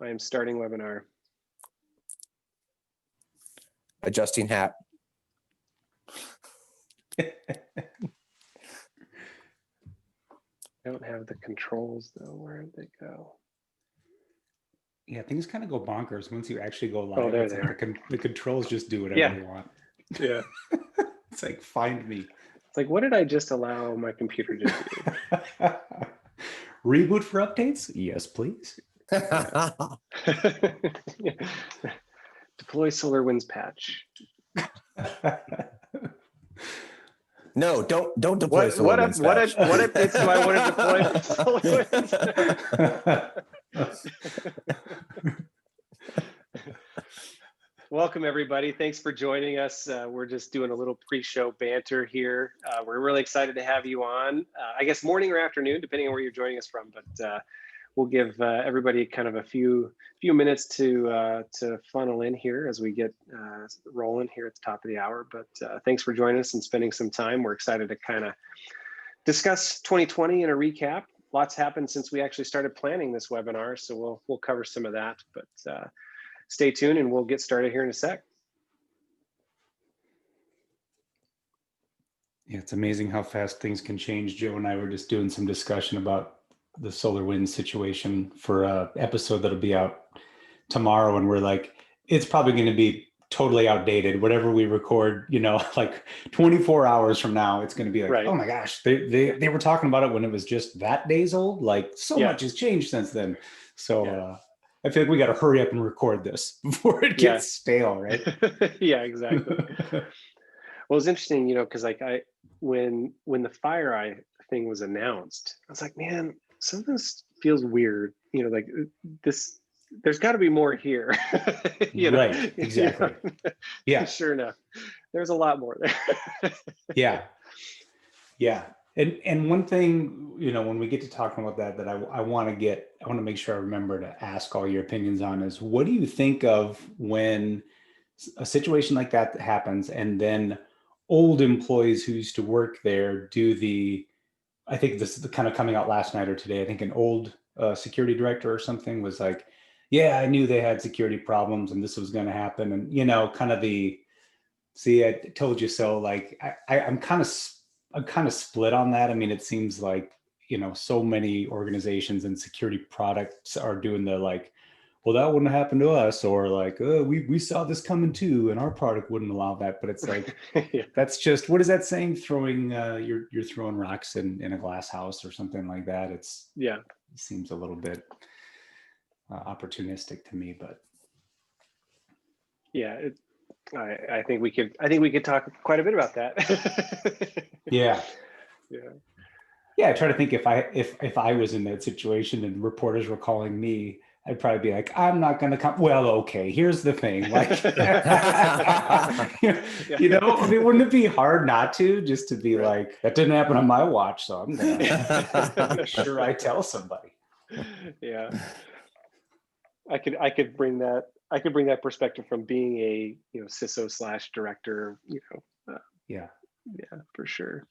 I am starting webinar. Adjusting hat. I don't have the controls though. Where did they go? Yeah, things kind of go bonkers once you actually go live. Oh, there it's they like are. the controls just do whatever they want. Yeah. It's like, find me. It's like, what did I just allow my computer to do? Reboot for updates? Yes, please. Deploy SolarWinds patch. No, don't deploy What SolarWinds patch. updates do I want to deploy for SolarWinds? Welcome, everybody. Thanks for joining us. We're just doing a little pre-show banter here. We're really excited to have you on. I guess morning or afternoon, depending on where you're joining us from. But we'll give everybody kind of a few minutes to funnel in here as we get rolling here at the top of the hour. But thanks for joining us and spending some time. We're excited to kind of discuss 2020 in a recap. Lots happened since we actually started planning this webinar, so we'll cover some of that. But stay tuned and we'll get started here in a sec. Yeah, it's amazing how fast things can change. Joe and I were just doing some discussion about the SolarWinds situation for an episode that'll be out tomorrow. And we're like, it's probably going to be totally outdated. Whatever we record, like 24 hours from now, it's going to be like, oh my gosh, they were talking about it when it was just that days old. Like so much has changed since then. So I feel like we got to hurry up and record this before it gets stale, right? Yeah, exactly. Well, it's interesting, because like when the FireEye thing was announced, I was like, man, something feels weird. Like this, there's got to be more here. Right, exactly. Yeah, sure enough, there's a lot more there. Yeah. And one thing, when we get to talking about that I want to make sure I remember to ask all your opinions on is, what do you think of when a situation like that happens and then old employees who used to work there do I think this is kind of coming out last night or today, I think an old security director or something was like, yeah, I knew they had security problems and this was going to happen. And, kind of see, I told you so, like, I'm kind of split on that. I mean, it seems like, so many organizations and security products are doing the like, well, that wouldn't happen to us, or like, we saw this coming too, and our product wouldn't allow that. But it's like, that's just, what is that saying? Throwing, you're throwing rocks in a glass house or something like that. It seems a little bit opportunistic to me, but. Yeah, I think we could talk quite a bit about that. Yeah. I try to think if I was in that situation and reporters were calling me, I'd probably be like, I'm not going to come. Well, okay, here's the thing. Like, I mean, wouldn't it be hard not to just to be like, that didn't happen on my watch, so I'm going to make sure I tell somebody. Yeah, I could bring that perspective from being a CISO / director. Yeah, for sure.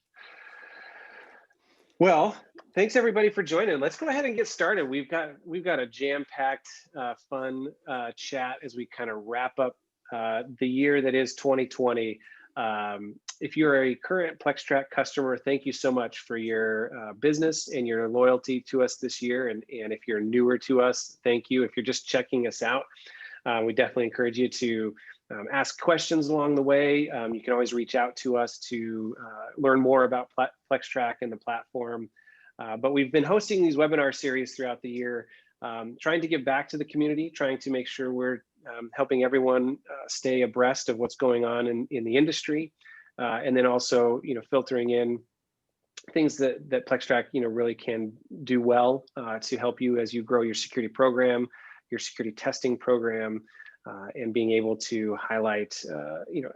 Well, thanks everybody for joining. Let's go ahead and get started. We've got a jam-packed, fun chat as we kind of wrap up the year that is 2020. If you're a current PlexTrac customer, thank you so much for your business and your loyalty to us this year. And if you're newer to us, thank you. If you're just checking us out, we definitely encourage you to ask questions along the way. You can always reach out to us to learn more about PlexTrac and the platform. But we've been hosting these webinar series throughout the year, trying to give back to the community, trying to make sure we're helping everyone stay abreast of what's going on in the industry, and then also filtering in things that PlexTrac really can do well to help you as you grow your security program, your security testing program. And being able to highlight,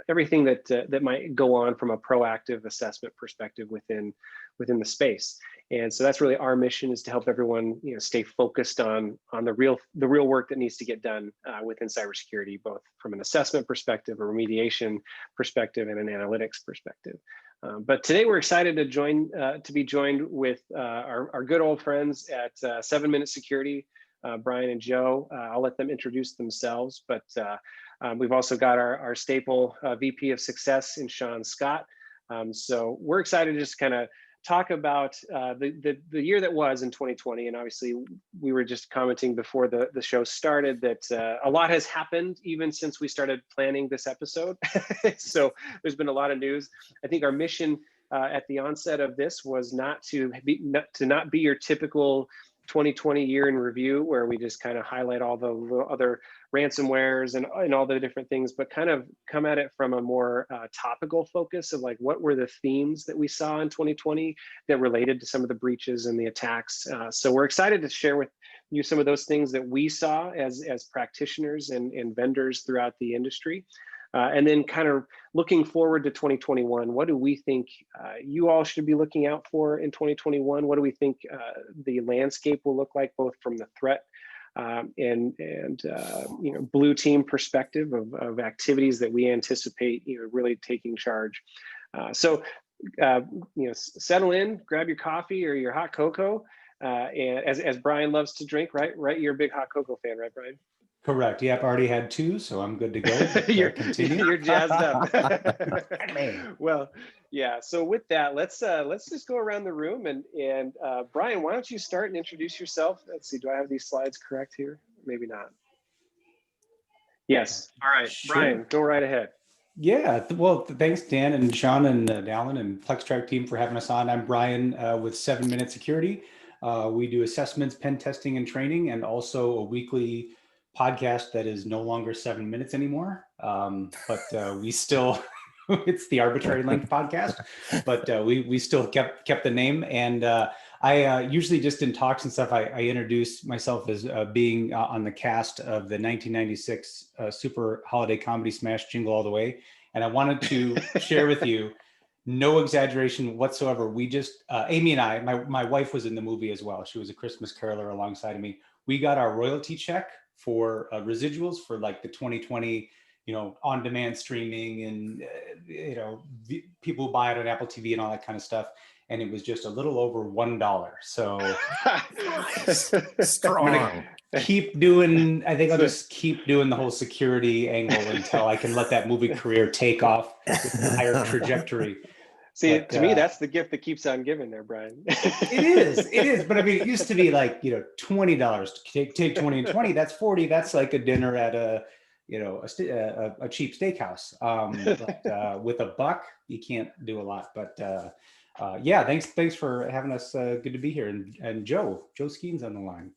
everything that might go on from a proactive assessment perspective within the space. And so that's really our mission, is to help everyone, stay focused on the real work that needs to get done within cybersecurity, both from an assessment perspective, a remediation perspective, and an analytics perspective. But today we're excited to be joined with our good old friends at 7 Minute Security. Brian and Joe. I'll let them introduce themselves, but we've also got our staple VP of Success in Shawn Scott. So we're excited to just kind of talk about the year that was in 2020. And obviously we were just commenting before the show started that a lot has happened even since we started planning this episode. So there's been a lot of news. I think our mission at the onset of this was not to be your typical 2020 year in review where we just kind of highlight all the other ransomwares and all the different things, but kind of come at it from a more topical focus of like, what were the themes that we saw in 2020 that related to some of the breaches and the attacks. So we're excited to share with you some of those things that we saw as practitioners and vendors throughout the industry. And then kind of looking forward to 2021, what do we think you all should be looking out for in 2021? What do we think the landscape will look like, both from the threat and blue team perspective of activities that we anticipate really taking charge. So settle in, grab your coffee or your hot cocoa, and as Brian loves to drink, right? You're a big hot cocoa fan, right, Brian? Correct. Yep, already had 2, so I'm good to go. Continue. You're jazzed up. Well, yeah. So with that, let's just go around the room and Brian, why don't you start and introduce yourself? Let's see. Do I have these slides correct here? Maybe not. Yes. All right, sure. Brian, go right ahead. Yeah. Well, thanks, Dan and Shawn and Dallin and PlexTrac team for having us on. I'm Brian with 7 Minute Security. We do assessments, pen testing, and training, and also a weekly podcast that is no longer 7 minutes anymore, but we still it's the arbitrary length podcast, but we still kept the name. And I usually just in talks and stuff, I introduce myself as being on the cast of the 1996 super holiday comedy smash Jingle All the Way. And I wanted to share with you, no exaggeration whatsoever, we just Amy and I, my wife was in the movie as well. She was a Christmas caroler alongside of me. We got our royalty check for residuals for like the 2020, on-demand streaming and, people who buy it on Apple TV and all that kind of stuff. And it was just a little over $1. So strong. Keep doing, I think I'll just keep doing the whole security angle until I can let that movie career take off with a higher trajectory. See, to me, that's the gift that keeps on giving there, Brian. It is. But I mean, it used to be like, $20 to take 20 and 20, that's 40. That's like a dinner at a cheap steakhouse. But with $1, you can't do a lot. But yeah, thanks for having us. Good to be here. And Joe Skeen's on the line.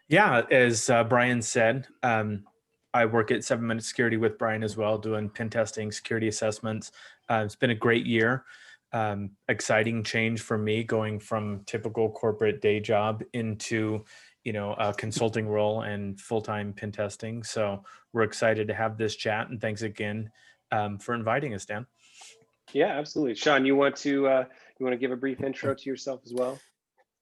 Yeah, as Brian said, I work at 7 Minute Security with Brian as well, doing pen testing, security assessments. It's been a great year. Exciting change for me, going from typical corporate day job into, a consulting role and full-time pen testing. So we're excited to have this chat, and thanks again for inviting us, Dan. Yeah, absolutely. Shawn, you want to give a brief intro to yourself as well?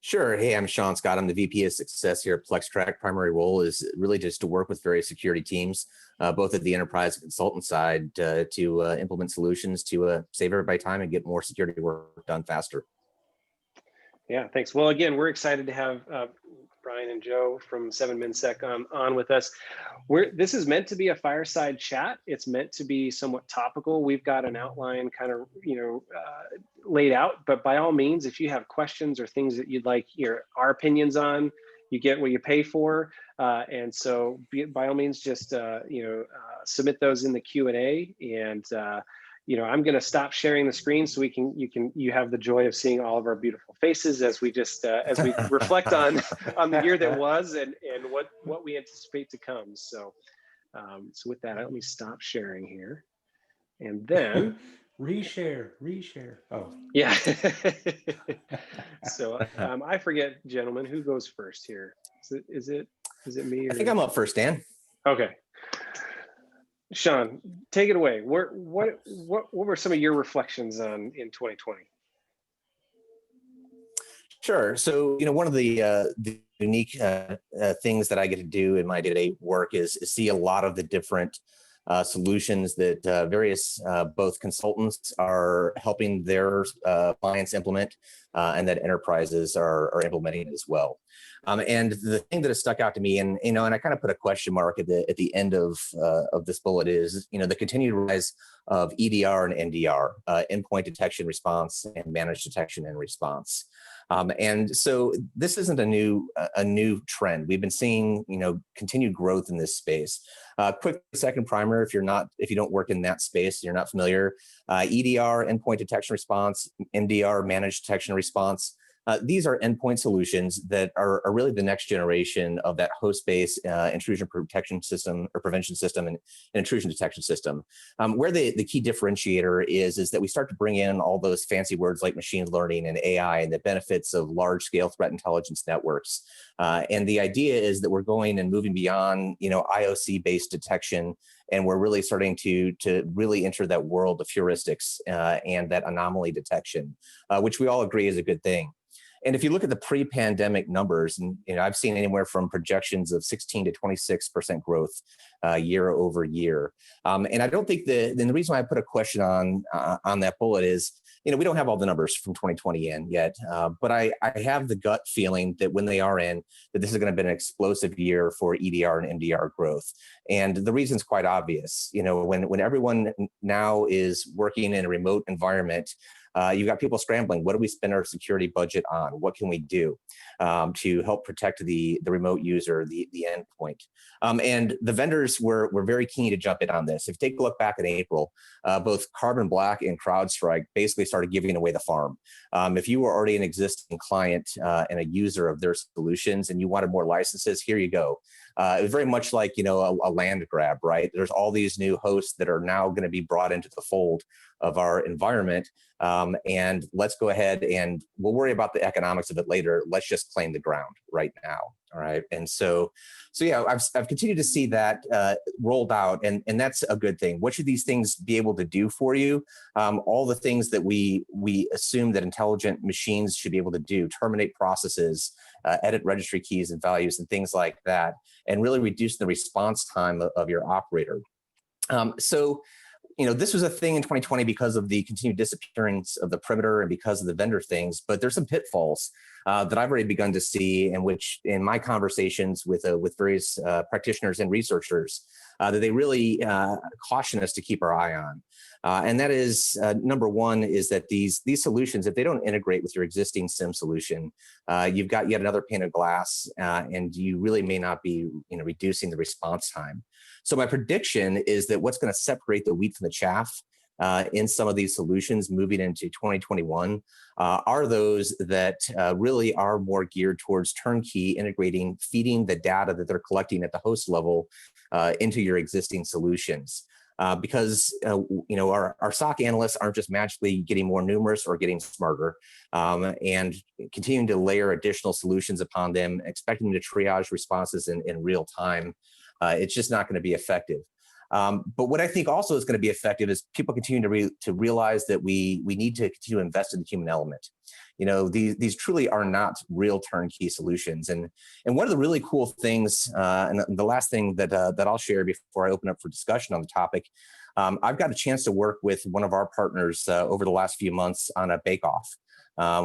Sure. Hey, I'm Shawn Scott. I'm the VP of Success here at PlexTrac. Primary role is really just to work with various security teams, both at the enterprise and consultant side, to implement solutions to save everybody time and get more security work done faster. Yeah, thanks. Well, again, we're excited to have Brian and Joe from 7 Min Sec on with us. This is meant to be a fireside chat. It's meant to be somewhat topical. We've got an outline kind of, laid out, but by all means, if you have questions or things that you'd like our opinions on, you get what you pay for. And so by all means, just, submit those in the Q&A, and, I'm going to stop sharing the screen so you have the joy of seeing all of our beautiful faces as we just as we reflect on the year that was and what we anticipate to come. So with that, let me stop sharing here, and then reshare. Oh yeah. So I forget, gentlemen, who goes first here. Is it me? Or... I think I'm up first, Dan. Okay. Shawn, take it away. What were some of your reflections on in 2020? Sure. So, one of the unique things that I get to do in my day-to-day work is see a lot of the different solutions that various both consultants are helping their clients implement, and that enterprises are implementing as well. And the thing that has stuck out to me, and and I kind of put a question mark at the end of this bullet, is the continued rise of EDR and NDR, endpoint detection response and managed detection and response. And so this isn't a new trend. We've been seeing continued growth in this space. Quick second primer, if you don't work in that space, you're not familiar. EDR, endpoint detection response, NDR, managed detection response. These are endpoint solutions that are really the next generation of that host-based intrusion protection system or prevention system and intrusion detection system. Where the key differentiator is that we start to bring in all those fancy words like machine learning and AI and the benefits of large-scale threat intelligence networks. And the idea is that we're going and moving beyond IOC-based detection, and we're really starting to really enter that world of heuristics and that anomaly detection, which we all agree is a good thing. And if you look at the pre-pandemic numbers, and I've seen anywhere from projections of 16 to 26% growth year over year. And I don't think the reason why I put a question on that bullet is, we don't have all the numbers from 2020 in yet, but I have the gut feeling that when they are in, that this is going to be an explosive year for EDR and MDR growth. And the reason's quite obvious. When everyone now is working in a remote environment, you've got people scrambling. What do we spend our security budget on? What can we do to help protect the remote user, the endpoint? And the vendors were very keen to jump in on this. If you take a look back in April, both Carbon Black and CrowdStrike basically started giving away the farm. If you were already an existing client and a user of their solutions and you wanted more licenses, here you go. It was very much like, a land grab, right? There's all these new hosts that are now going to be brought into the fold of our environment. And let's go ahead and we'll worry about the economics of it later. Let's just claim the ground right now. All right. And so yeah, I've continued to see that rolled out, and that's a good thing. What should these things be able to do for you? All the things that we assume that intelligent machines should be able to do: terminate processes, edit registry keys and values, and things like that, and really reduce the response time of your operator. So this was a thing in 2020 because of the continued disappearance of the perimeter and because of the vendor things, but there's some pitfalls that I've already begun to see, and which in my conversations with various practitioners and researchers, that they really caution us to keep our eye on. And that is, number one, is that these solutions, if they don't integrate with your existing SIEM solution, you've got yet another pane of glass, and you really may not be reducing the response time. So my prediction is that what's going to separate the wheat from the chaff in some of these solutions moving into 2021 are those that really are more geared towards turnkey, integrating, feeding the data that they're collecting at the host level into your existing solutions. Because our SOC analysts aren't just magically getting more numerous or getting smarter, and continuing to layer additional solutions upon them, expecting them to triage responses in real time. It's just not going to be effective. But what I think also is going to be effective is people continue to realize that we need to continue to invest in the human element. These truly are not real turnkey solutions. And one of the really cool things, and the last thing that I'll share before I open up for discussion on the topic, I've got a chance to work with one of our partners over the last few months on a bake-off.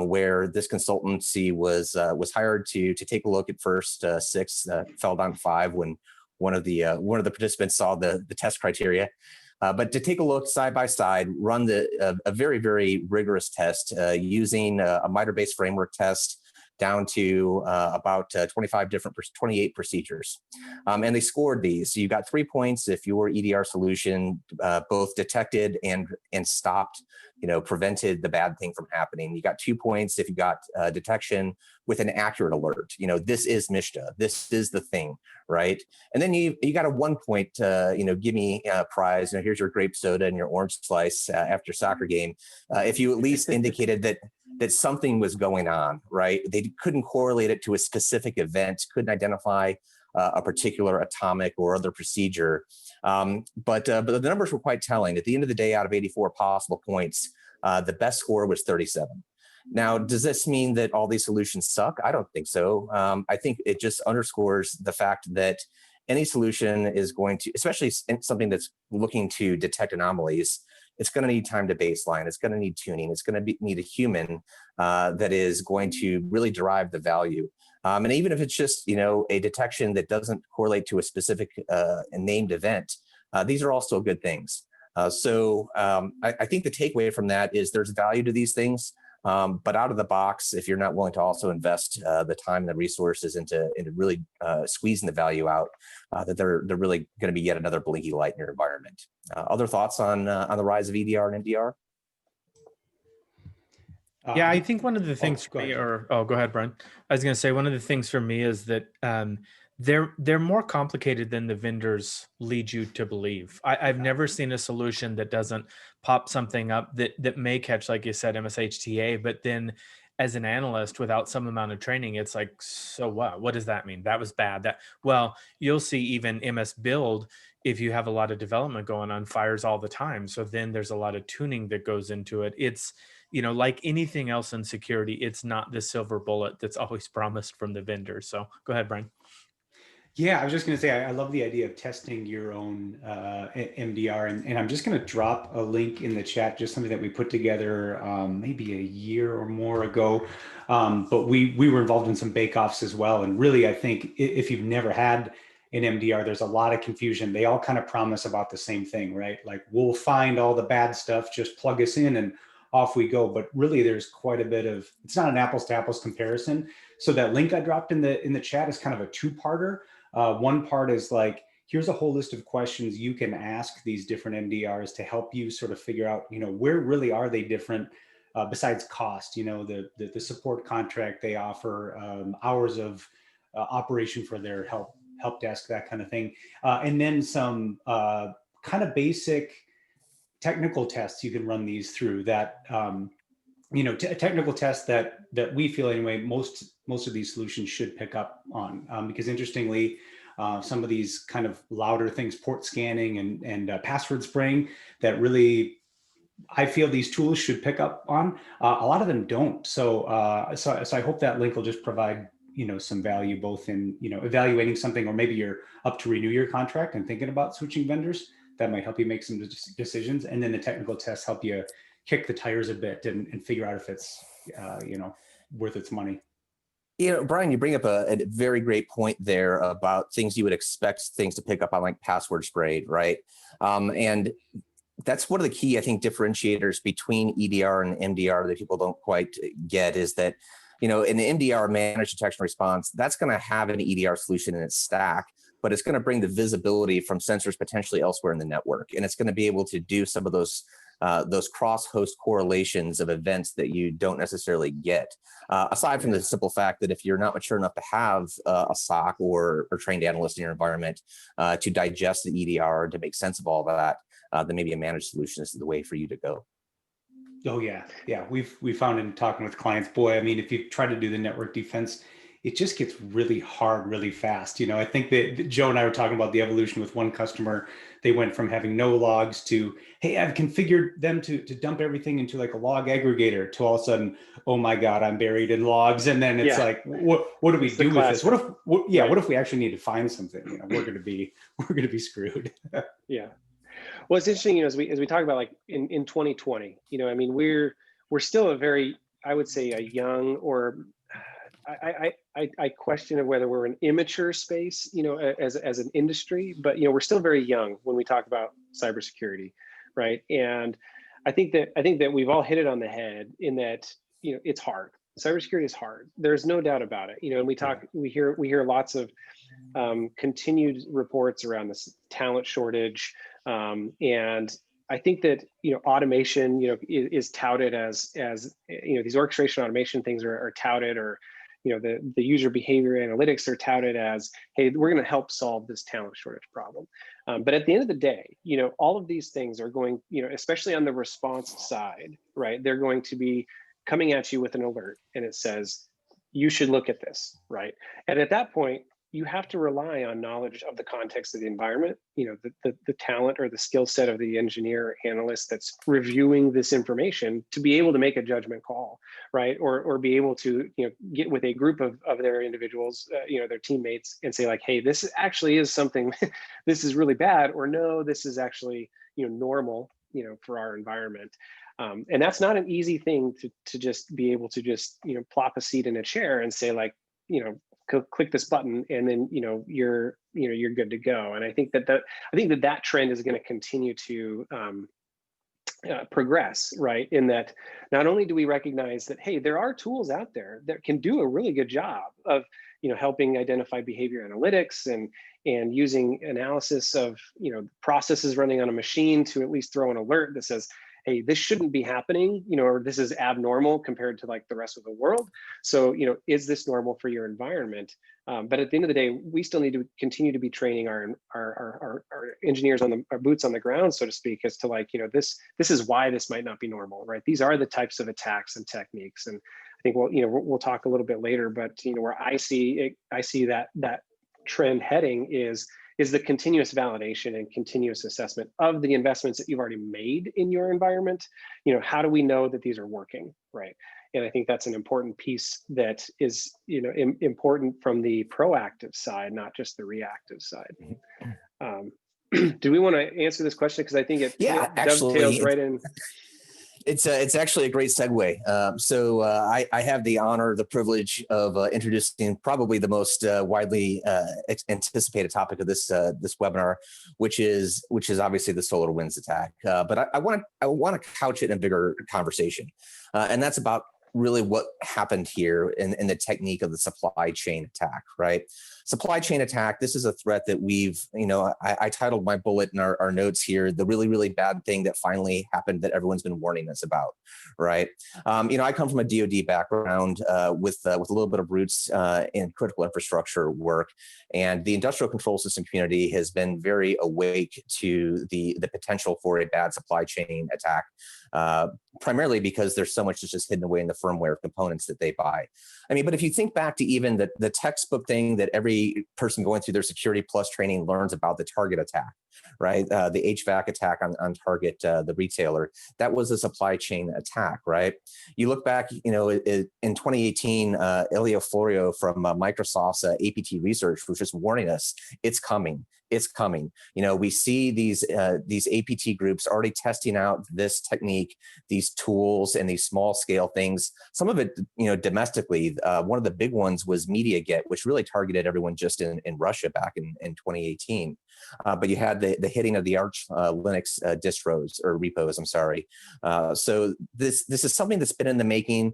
Where this consultancy was hired to take a look at first 6, fell down to 5 when one of the participants saw the test criteria, but to take a look side by side, run a very, very rigorous test using a MITRE-based framework test down to about 28 procedures. And they scored these. So you got 3 points if your EDR solution both detected and stopped, prevented the bad thing from happening. You got 2 points if you got detection with an accurate alert. This is MISTA. This is the thing, right? And then you got a 1 point, give me a prize. Here's your grape soda and your orange slice after soccer game. If you at least indicated that something was going on, right? They couldn't correlate it to a specific event, couldn't identify a particular atomic or other procedure. But the numbers were quite telling. At the end of the day, out of 84 possible points, the best score was 37. Now, does this mean that all these solutions suck? I don't think so. I think it just underscores the fact that any solution is going to, especially something that's looking to detect anomalies, it's going to need time to baseline. It's going to need tuning. It's going to need a human that is going to really derive the value. And even if it's just, a detection that doesn't correlate to a specific named event, these are all still good things. So I think the takeaway from that is there's value to these things, but out of the box, if you're not willing to also invest the time and the resources into really squeezing the value out, that they're really going to be yet another blinky light in your environment. Other thoughts on the rise of EDR and MDR? Yeah, I think one of the things go ahead. go ahead, Brian. I was going to say one of the things for me is that they're more complicated than the vendors lead you to believe. I've never seen a solution that doesn't pop something up that may catch, like you said, MSHTA, but then as an analyst without some amount of training, it's like, so what? What does that mean? That was bad. Well, you'll see even MS Build, if you have a lot of development going on, fires all the time. So then there's a lot of tuning that goes into it. It's, like anything else in security, it's not the silver bullet that's always promised from the vendor. So go ahead, Brian. Yeah, I was just going to say, I love the idea of testing your own MDR. And I'm just going to drop a link in the chat, just something that we put together maybe a year or more ago. But we were involved in some bake-offs as well. And really, I think if you've never had an MDR, there's a lot of confusion. They all kind of promise about the same thing, right? Like, we'll find all the bad stuff, just plug us in and off we go. But really, there's quite a bit of, it's not an apples to apples comparison. So that link I dropped in the chat is kind of a two-parter. One part is like, here's a whole list of questions you can ask these different MDRs to help you sort of figure out, where really are they different besides cost, the support contract they offer, hours of operation for their help desk, that kind of thing. And then some kind of basic technical tests you can run these through that, technical tests that we feel anyway, most of these solutions should pick up on, because interestingly, some of these kind of louder things, port scanning and password spraying, that really, I feel these tools should pick up on. A lot of them don't. So I hope that link will just provide, some value both in, evaluating something, or maybe you're up to renew your contract and thinking about switching vendors. That might help you make some decisions. And then the technical tests help you kick the tires a bit and figure out if it's, worth its money. Brian, you bring up a very great point there about things you would expect things to pick up on, like password sprayed, right? And that's one of the key, I think, differentiators between EDR and MDR that people don't quite get, is that, in the MDR, managed detection response, that's going to have an EDR solution in its stack, but it's going to bring the visibility from sensors potentially elsewhere in the network. And it's going to be able to do some of those cross-host correlations of events that you don't necessarily get. Aside from the simple fact that if you're not mature enough to have a SOC or trained analyst in your environment to digest the EDR, to make sense of all of that, then maybe a managed solution is the way for you to go. Oh yeah. We found in talking with clients, boy, I mean, if you try to do the network defense, it just gets really hard really fast. I think that Joe and I were talking about the evolution with one customer. They went from having no logs to, hey, I've configured them to dump everything into like a log aggregator, to all of a sudden, oh my God, I'm buried in logs. And then it's like, what do we do with this? What if we actually need to find something? We're going to be screwed. Yeah. Well, it's interesting, as we talk about, like in 2020, I mean, we're still a very, I would say, a young, or I question whether we're an immature space, as an industry, but we're still very young when we talk about cybersecurity, right? And I think that we've all hit it on the head in that it's hard. Cybersecurity is hard. There's no doubt about it. And we hear lots of continued reports around this talent shortage, and I think that automation is touted as these orchestration automation things are touted, or the user behavior analytics are touted as, hey, we're going to help solve this talent shortage problem. But at the end of the day, all of these things are going, especially on the response side, right? They're going to be coming at you with an alert, and it says, you should look at this, right? And at that point, you have to rely on knowledge of the context of the environment, the talent or the skill set of the engineer or analyst that's reviewing this information to be able to make a judgment call, right? Or be able to, get with a group of their individuals, their teammates, and say like, hey, this actually is something, this is really bad, or no, this is actually, normal, for our environment. And that's not an easy thing to just be able to just, plop a seat in a chair and say like, click this button and then you're good to go. And I think that trend is going to continue to progress, right? In that not only do we recognize that, hey, there are tools out there that can do a really good job of helping identify behavior analytics and using analysis of processes running on a machine to at least throw an alert that says, hey, this shouldn't be happening, or this is abnormal compared to like the rest of the world. So, is this normal for your environment? But at the end of the day, we still need to continue to be training our engineers on our boots on the ground, so to speak, as to like, this is why this might not be normal, right? These are the types of attacks and techniques. And I think we'll talk a little bit later, but where I see that trend heading is the continuous validation and continuous assessment of the investments that you've already made in your environment. How do we know that these are working, right? And I think that's an important piece that is, important from the proactive side, not just the reactive side. Do we want to answer this question? Because I think it dovetails right in. It's actually a great segue. So I have the honor, the privilege of introducing probably the most widely anticipated topic of this webinar, which is obviously the SolarWinds attack. But I want to couch it in a bigger conversation, and that's about really what happened here in the technique of the supply chain attack, right? Supply chain attack, this is a threat that we've, I titled my bullet in our notes here, the really, really bad thing that finally happened that everyone's been warning us about, right? I come from a DoD background with a little bit of roots in critical infrastructure work, and the industrial control system community has been very awake to the potential for a bad supply chain attack, primarily because there's so much that's just hidden away in the firmware components that they buy. I mean, but if you think back to even the textbook thing that every person going through their Security Plus training learns about, the Target attack, right? The HVAC attack on Target, the retailer, that was a supply chain attack, right? You look back, in 2018, Elio Florio from Microsoft's APT Research was just warning us, it's coming. It's coming. We see these APT groups already testing out this technique, these tools, and these small scale things. Some of it, domestically. One of the big ones was MediaGet, which really targeted everyone just in Russia back in 2018. But you had the hitting of the Arch Linux distros or repos. I'm sorry. So this is something that's been in the making.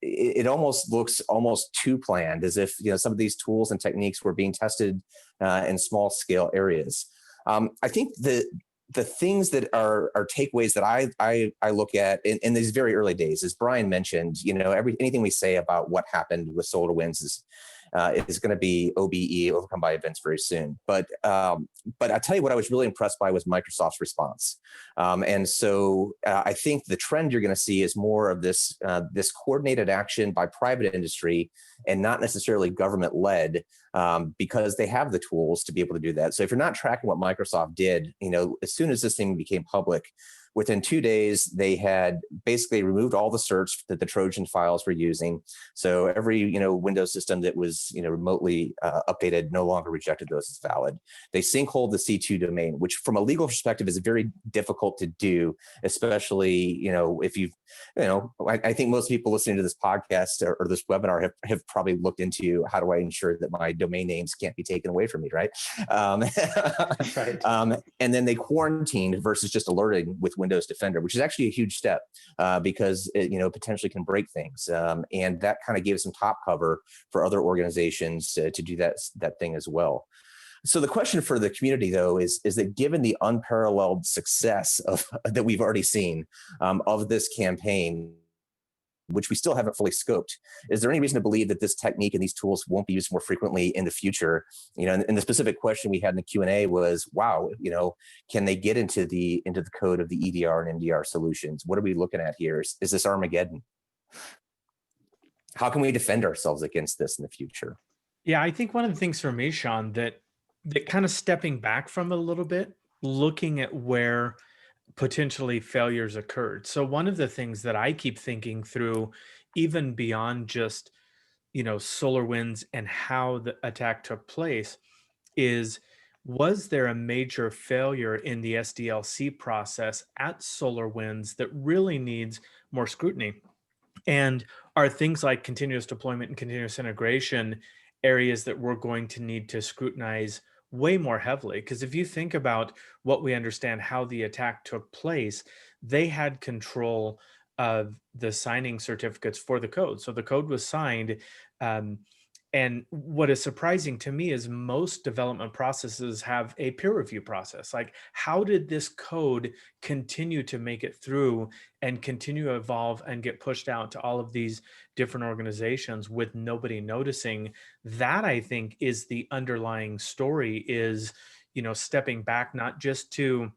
It almost looks almost too planned, as if some of these tools and techniques were being tested in small scale areas. I think the things that are takeaways that I look at in these very early days, as Brian mentioned, anything we say about what happened with SolarWinds is going to be OBE, overcome by events, very soon. But I tell you what I was really impressed by was Microsoft's response. And so I think the trend you're going to see is more of this coordinated action by private industry and not necessarily government-led, because they have the tools to be able to do that. So if you're not tracking what Microsoft did, as soon as this thing became public, within 2 days, they had basically removed all the certs that the Trojan files were using. So every Windows system that was remotely updated no longer rejected those as valid. They sinkholed the C2 domain, which from a legal perspective is very difficult to do, especially if you've I think most people listening to this podcast or this webinar have probably looked into how do I ensure that my domain names can't be taken away from me, right? Right. And then they quarantined versus just alerting with Windows Defender, which is actually a huge step because it potentially can break things, and that kind of gave some top cover for other organizations to do that thing as well. So the question for the community, though, is that given the unparalleled success that we've already seen of this campaign, which we still haven't fully scoped, is there any reason to believe that this technique and these tools won't be used more frequently in the future? And the specific question we had in the Q&A was, wow, can they get into the code of the EDR and MDR solutions? What are we looking at here? Is this Armageddon? How can we defend ourselves against this in the future? Yeah, I think one of the things for me, Shawn, that kind of stepping back from it a little bit, looking at where potentially failures occurred. So one of the things that I keep thinking through, even beyond just, SolarWinds and how the attack took place, is was there a major failure in the SDLC process at SolarWinds that really needs more scrutiny? And are things like continuous deployment and continuous integration areas that we're going to need to scrutinize way more heavily? Because if you think about what we understand how the attack took place, they had control of the signing certificates for the code. So the code was signed. Um, and what is surprising to me is most development processes have a peer review process. Like, how did this code continue to make it through and continue to evolve and get pushed out to all of these different organizations with nobody noticing? That, I think, is the underlying story, is, stepping back not just to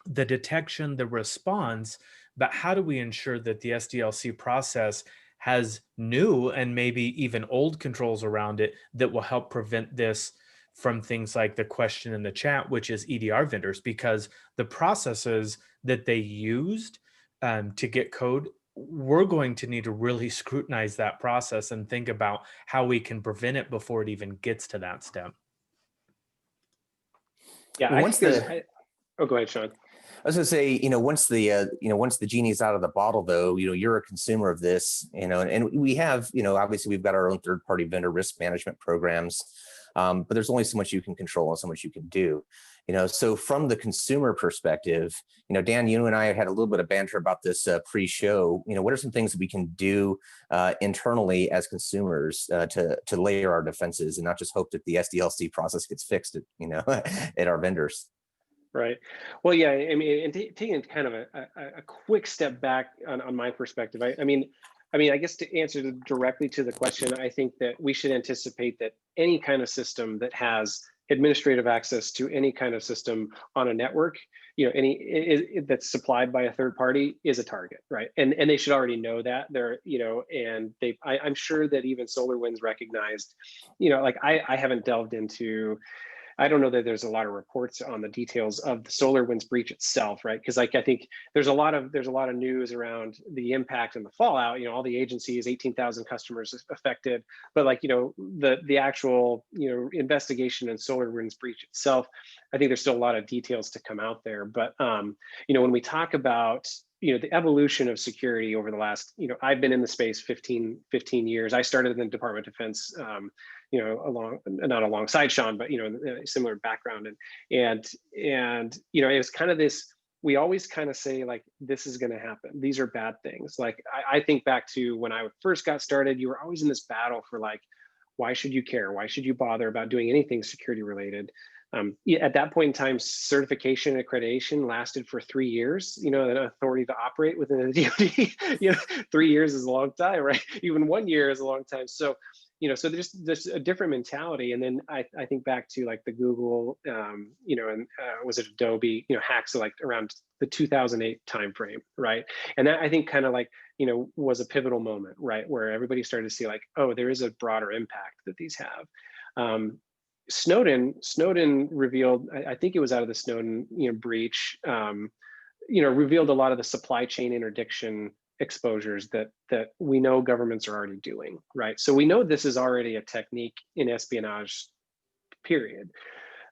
the detection, the response, but how do we ensure that the SDLC process has new and maybe even old controls around it that will help prevent this from things like the question in the chat, which is EDR vendors, because the processes that they used to get code, we're going to need to really scrutinize that process and think about how we can prevent it before it even gets to that step. Yeah, I think oh, go ahead, Shawn. I was going to say, once the genie's out of the bottle, though, you're a consumer of this, and we have, obviously we've got our own third-party vendor risk management programs, but there's only so much you can control and so much you can do, So from the consumer perspective, Dan, you and I had a little bit of banter about this pre-show. What are some things that we can do internally as consumers to layer our defenses and not just hope that the SDLC process gets fixed, at our vendors? Right. Well, yeah, I mean, and taking kind of a quick step back on my perspective, I mean, I guess to answer directly to the question, I think that we should anticipate that any kind of system that has administrative access to any kind of system on a network, that's supplied by a third party is a target, right? And they should already know that. They're, and I'm sure that even SolarWinds recognized, like I haven't delved into. I don't know that there's a lot of reports on the details of the SolarWinds breach itself, right? Because I think there's a lot of news around the impact and the fallout. All the agencies, 18,000 customers affected, but the actual investigation and SolarWinds breach itself, I think there's still a lot of details to come out there. But when we talk about the evolution of security over the last, I've been in the space 15 years. I started in the Department of Defense. Not alongside Shawn, but a similar background, and it was kind of this. We always kind of say like, this is going to happen. These are bad things. Like I think back to when I first got started, you were always in this battle for like, why should you care? Why should you bother about doing anything security related? At that point in time, certification and accreditation lasted for 3 years. An authority to operate within the DoD. 3 years is a long time, right? Even 1 year is a long time. So. So there's a different mentality. And then I think back to like the Google, and was it Adobe, hacks like around the 2008 timeframe, right? And that I think kind of like, was a pivotal moment, right? Where everybody started to see like, oh, there is a broader impact that these have. Snowden revealed, I think it was out of the Snowden breach, revealed a lot of the supply chain interdiction exposures that we know governments are already doing, right? So we know this is already a technique in espionage, period.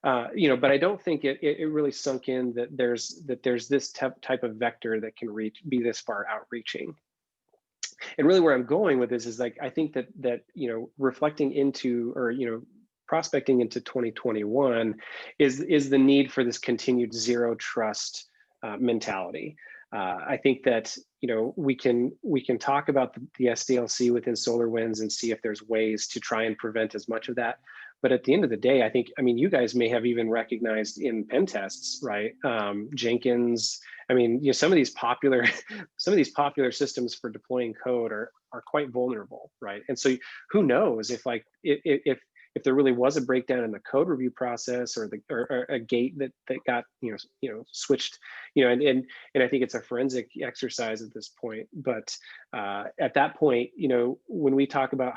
But I don't think it really sunk in that there's this type of vector that can be this far outreaching. And really where I'm going with this is like, I think that reflecting into, or prospecting into 2021 is the need for this continued zero trust mentality. I think that we can talk about the SDLC within SolarWinds and see if there's ways to try and prevent as much of that. But at the end of the day, I think, you guys may have even recognized in pen tests, right? Jenkins. Some of these popular systems for deploying code are quite vulnerable, right? And so who knows if if there really was a breakdown in the code review process, or a gate that got switched, and I think it's a forensic exercise at this point. But at that point, when we talk about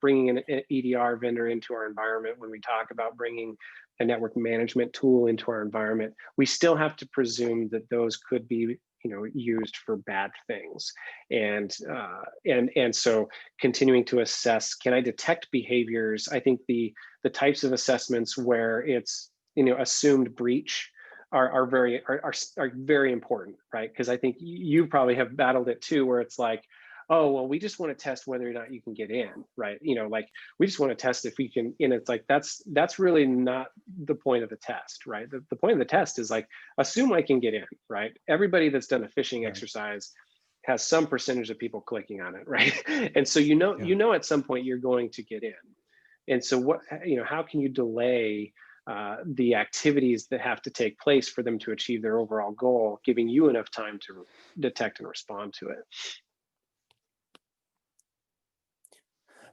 bringing an EDR vendor into our environment, when we talk about bringing a network management tool into our environment, we still have to presume that those could be used for bad things. And so continuing to assess, can I detect behaviors? I think the types of assessments where it's assumed breach are very important, right? Because I think you probably have battled it too, where it's like, oh, well, we just want to test whether or not you can get in, right? Like we just want to test if we can, and it's like, that's really not the point of the test, right? The point of the test is like, assume I can get in, right? Everybody that's done a phishing exercise has some percentage of people clicking on it, right? And so, at some point you're going to get in. And so how can you delay the activities that have to take place for them to achieve their overall goal, giving you enough time to detect and respond to it?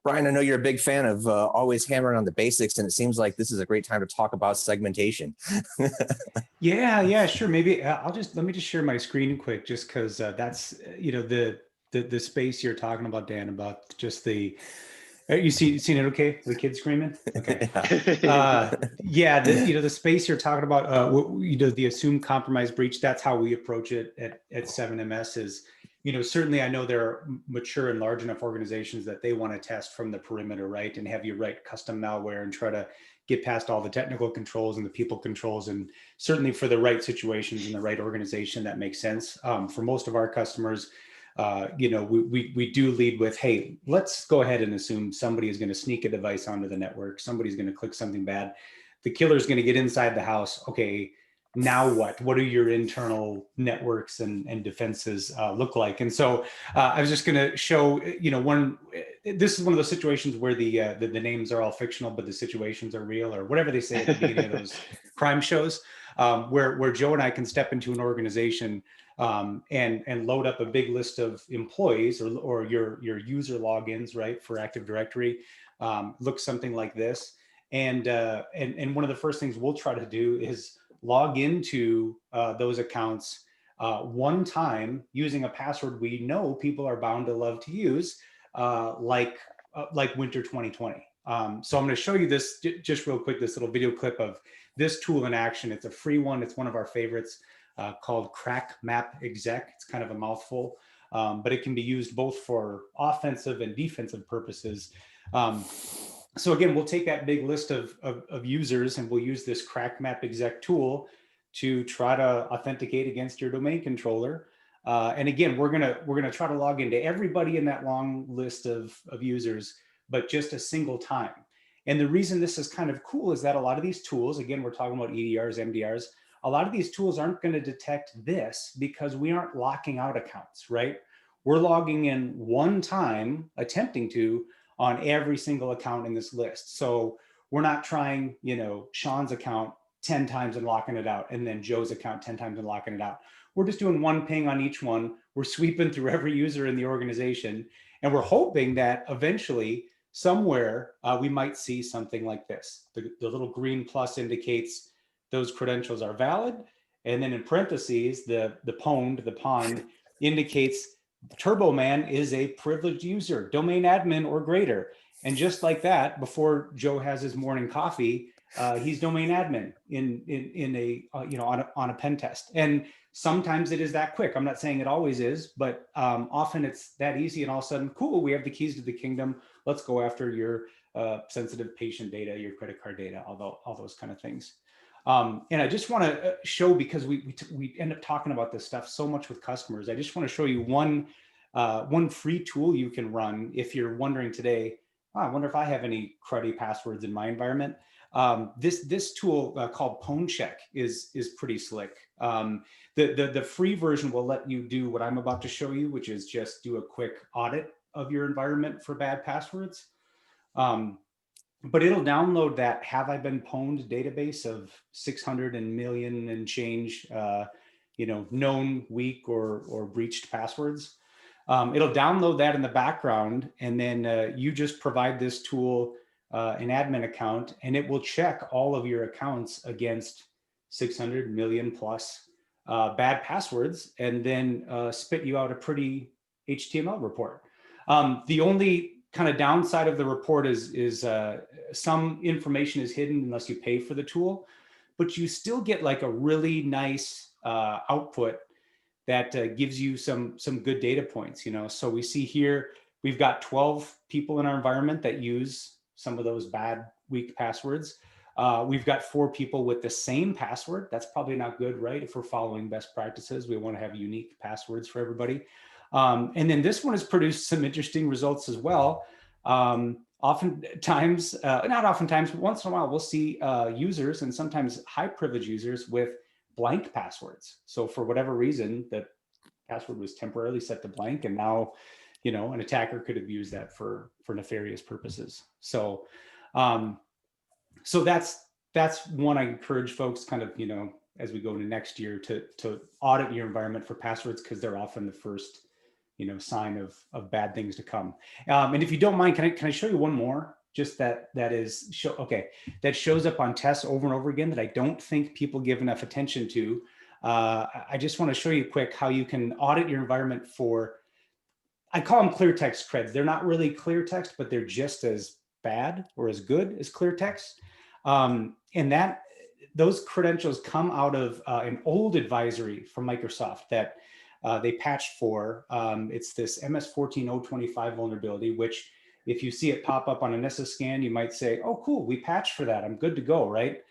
Brian, I know you're a big fan of always hammering on the basics, and it seems like this is a great time to talk about segmentation. Yeah, sure. Maybe let me just share my screen quick, just because that's the space you're talking about, Dan, about just the. You seen it? Okay, the kids screaming. Okay. The space you're talking about. The assumed compromise breach. That's how we approach it at 7MS. Is certainly I know there are mature and large enough organizations that they want to test from the perimeter, right, and have you write custom malware and try to get past all the technical controls and the people controls, and certainly for the right situations in the right organization that makes sense. For most of our customers, we do lead with, hey, let's go ahead and assume somebody is going to sneak a device onto the network. Somebody's going to click something bad. The killer is going to get inside the house. Okay, now what? What do your internal networks and defenses look like? And so I was just going to show, this is one of those situations where the names are all fictional, but the situations are real, or whatever they say at the beginning of those crime shows, where Joe and I can step into an organization and load up a big list of employees or your user logins, right, for Active Directory. Looks something like this. And one of the first things we'll try to do is log into those accounts one time using a password we know people are bound to love to use, like winter 2020. So I'm going to show you this just real quick, this little video clip of this tool in action. It's a free one. It's one of our favorites, called Crack Map Exec. It's kind of a mouthful, but it can be used both for offensive and defensive purposes. So again, we'll take that big list of users and we'll use this Crack Map Exec tool to try to authenticate against your domain controller. And again, we're gonna try to log into everybody in that long list of users, but just a single time. And the reason this is kind of cool is that a lot of these tools, again, we're talking about EDRs, MDRs, a lot of these tools aren't going to detect this because we aren't locking out accounts, right? We're logging in one time, attempting to, on every single account in this list. So we're not trying, Shawn's account 10 times and locking it out, and then Joe's account 10 times and locking it out. We're just doing one ping on each one. We're sweeping through every user in the organization, and we're hoping that eventually somewhere we might see something like this. The little green plus indicates those credentials are valid. And then in parentheses, the pond indicates Turbo Man is a privileged user, domain admin or greater. And just like that, before Joe has his morning coffee, he's domain admin on a pen test. And sometimes it is that quick. I'm not saying it always is, but often it's that easy. And all of a sudden, cool, we have the keys to the kingdom. Let's go after your sensitive patient data, your credit card data, all those kind of things. And I just want to show, because we end up talking about this stuff so much with customers. I just want to show you one free tool you can run if you're wondering today, I wonder if I have any cruddy passwords in my environment. This tool called PwnCheck is pretty slick. The free version will let you do what I'm about to show you, which is just do a quick audit of your environment for bad passwords. But it'll download that Have I Been Pwned database of 600 million and change, known weak or breached passwords. It'll download that in the background, and then you just provide this tool an admin account, and it will check all of your accounts against 600 million plus bad passwords, and then spit you out a pretty HTML report. The only kind of downside of the report is some information is hidden unless you pay for the tool, but you still get like a really nice output that gives you some good data points. So we see here we've got 12 people in our environment that use some of those bad, weak passwords. We've got 4 people with the same password. That's probably not good, right? If we're following best practices, we want to have unique passwords for everybody. And then this one has produced some interesting results as well. Oftentimes, not oftentimes, but once in a while, we'll see users, and sometimes high privilege users, with blank passwords. So for whatever reason, the password was temporarily set to blank, and now, an attacker could have used that for nefarious purposes. So, so that's one I encourage folks kind of, as we go into next year to audit your environment for passwords, because they're often the first, sign of bad things to come. And if you don't mind, can I show you one more? Just that shows up on tests over and over again that I don't think people give enough attention to. I just want to show you quick how you can audit your environment for, I call them clear text creds. They're not really clear text, but they're just as bad or as good as clear text. And those credentials come out of an old advisory from Microsoft that they patched for. It's this MS14025 vulnerability, which if you see it pop up on a Nessus scan, you might say, oh, cool, we patched for that. I'm good to go, right?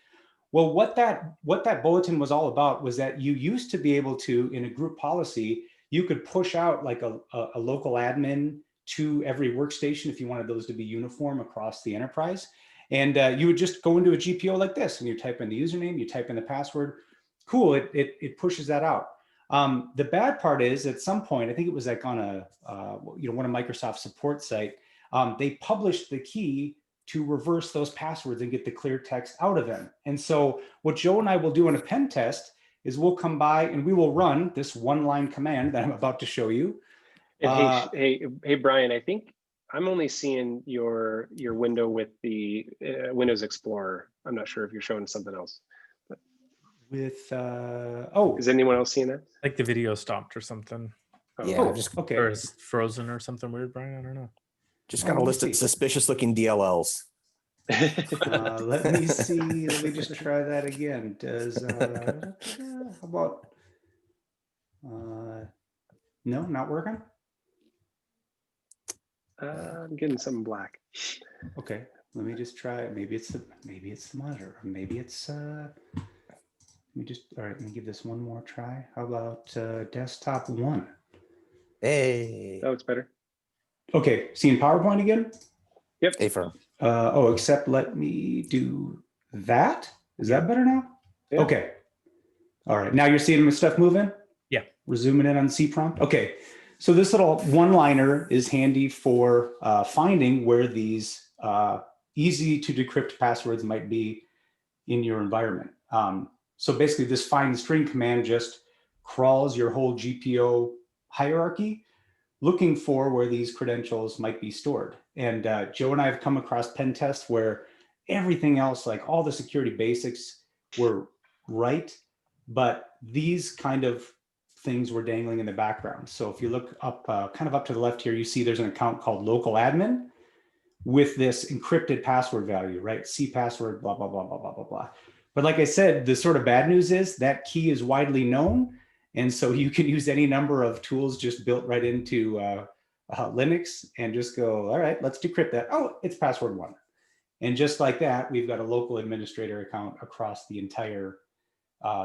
Well, what that bulletin was all about was that you used to be able to, in a group policy, you could push out like a local admin to every workstation if you wanted those to be uniform across the enterprise. And you would just go into a GPO like this, and you type in the username, you type in the password. Cool, it pushes that out. The bad part is, at some point, I think it was like on a one of Microsoft's support site, they published the key to reverse those passwords and get the clear text out of them. And so what Joe and I will do in a pen test is we'll come by and we will run this one-line command that I'm about to show you. And hey, Brian, I think I'm only seeing your window with the Windows Explorer. I'm not sure if you're showing something else. With is anyone else seeing that? Like the video stopped or something. Oh, Yeah, okay. Or is frozen or something weird, Brian? I don't know. Just got a list of suspicious looking DLLs. Let me see. Let me just try that again. Does how about no, not working? I'm getting something black. Okay, let me just try. Maybe it's the monitor. Maybe it's let me just, all right, let me give this one more try. How about desktop 1? Hey. Oh, it's better. Okay, seeing PowerPoint again? Yep. Hey, firm. Except let me do that. Is that better now? Yeah. Okay. All right, now you're seeing my stuff moving? Yeah. We're zooming in on C prompt. Okay, so this little one-liner is handy for finding where these easy to decrypt passwords might be in your environment. So basically this find string command just crawls your whole GPO hierarchy looking for where these credentials might be stored. And Joe and I have come across pen tests where everything else, like all the security basics, were right, but these kind of things were dangling in the background. So if you look up, kind of up to the left here, you see there's an account called local admin with this encrypted password value, right? C password, blah, blah, blah, blah, blah, blah, blah. But like I said, the sort of bad news is that key is widely known. And so you can use any number of tools just built right into Linux and just go, all right, let's decrypt that. Oh, it's password 1. And just like that, we've got a local administrator account across the entire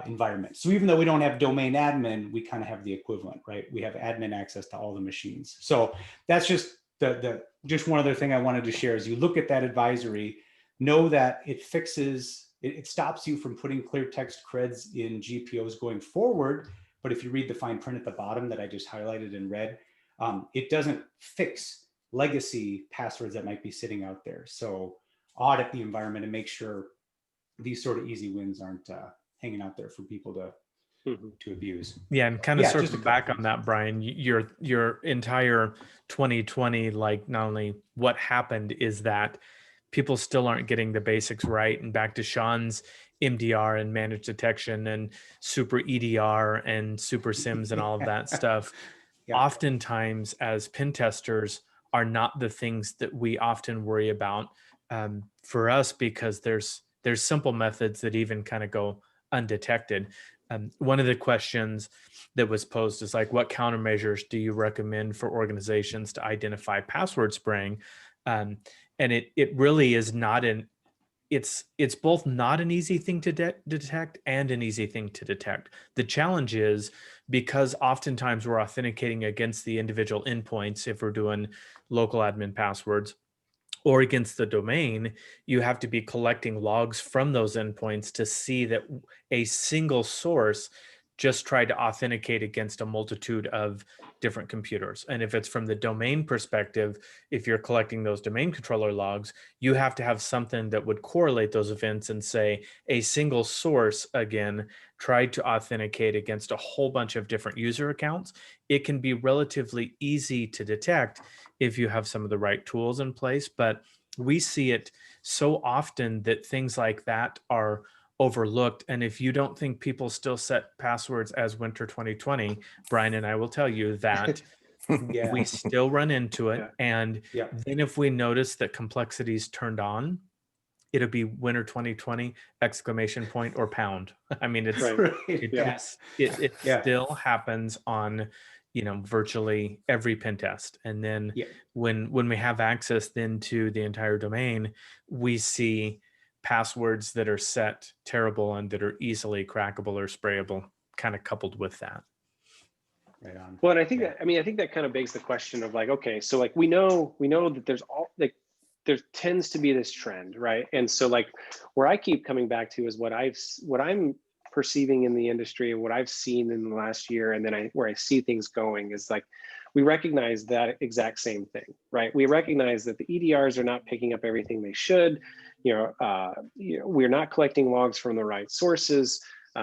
environment. So even though we don't have domain admin, we kind of have the equivalent, right? We have admin access to all the machines. So that's just just one other thing I wanted to share is you look at that advisory, know that it fixes, it stops you from putting clear text creds in GPOs going forward. But if you read the fine print at the bottom that I just highlighted in red, it doesn't fix legacy passwords that might be sitting out there. So audit the environment and make sure these sort of easy wins aren't hanging out there for people to abuse. Yeah, and kind of just circle back on that, Brian. Your entire 2020, like not only what happened is that people still aren't getting the basics right. And back to Shawn's MDR and managed detection and super EDR and super SIMs and all of that stuff. Yeah. Oftentimes as pen testers are not the things that we often worry about for us, because there's simple methods that even kind of go undetected. One of the questions that was posed is like, what countermeasures do you recommend for organizations to identify password spraying? And it really is not it's both not an easy thing to detect and an easy thing to detect. The challenge is, because oftentimes we're authenticating against the individual endpoints, if we're doing local admin passwords, or against the domain, you have to be collecting logs from those endpoints to see that a single source just tried to authenticate against a multitude of different computers. And if it's from the domain perspective, if you're collecting those domain controller logs, you have to have something that would correlate those events and say a single source, again, tried to authenticate against a whole bunch of different user accounts. It can be relatively easy to detect if you have some of the right tools in place, but we see it so often that things like that are overlooked. And if you don't think people still set passwords as winter 2020, Brian and I will tell you that Yeah. we still run into it. Yeah. And Yeah. then if we notice that complexity's turned on, it'll be winter 2020 ! Or pound. I mean, it's Right. it Yeah. still happens on, virtually every pen test. And then Yeah. when we have access then to the entire domain, we see passwords that are set terrible and that are easily crackable or sprayable, kind of coupled with that. Right on. Well, and I think Yeah. that, I mean, I think that kind of begs the question of like, okay, so like we know that there's there tends to be this trend, right? And so like where I keep coming back to is what I'm perceiving in the industry and what I've seen in the last year, and then where I see things going is like, we recognize that exact same thing, right? We recognize that the EDRs are not picking up everything they should. We're not collecting logs from the right sources.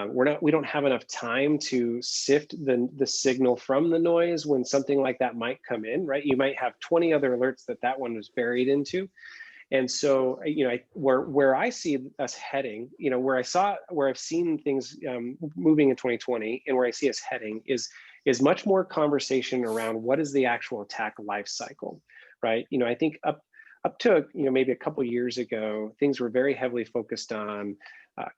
We don't have enough time to sift the signal from the noise when something like that might come in, right? You might have 20 other alerts that one was buried into. And so, where I see us heading, where I've seen things moving in 2020 and where I see us heading is much more conversation around what is the actual attack life cycle, right? I think up to, maybe a couple of years ago, things were very heavily focused on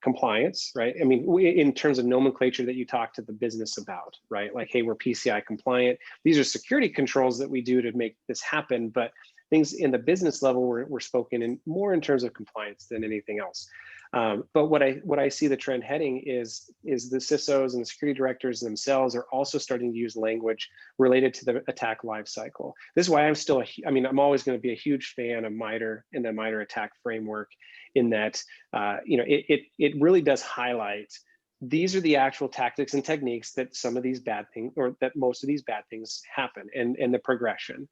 compliance, right? I mean, in terms of nomenclature that you talk to the business about, right? Like, hey, we're PCI compliant. These are security controls that we do to make this happen, but things in the business level were spoken more in terms of compliance than anything else. But what I see the trend heading is the CISOs and the security directors themselves are also starting to use language related to the attack lifecycle. This is why I'm always going to be a huge fan of MITRE and the MITRE attack framework, in that it really does highlight these are the actual tactics and techniques that some of these bad things, or that most of these bad things happen, and the progression.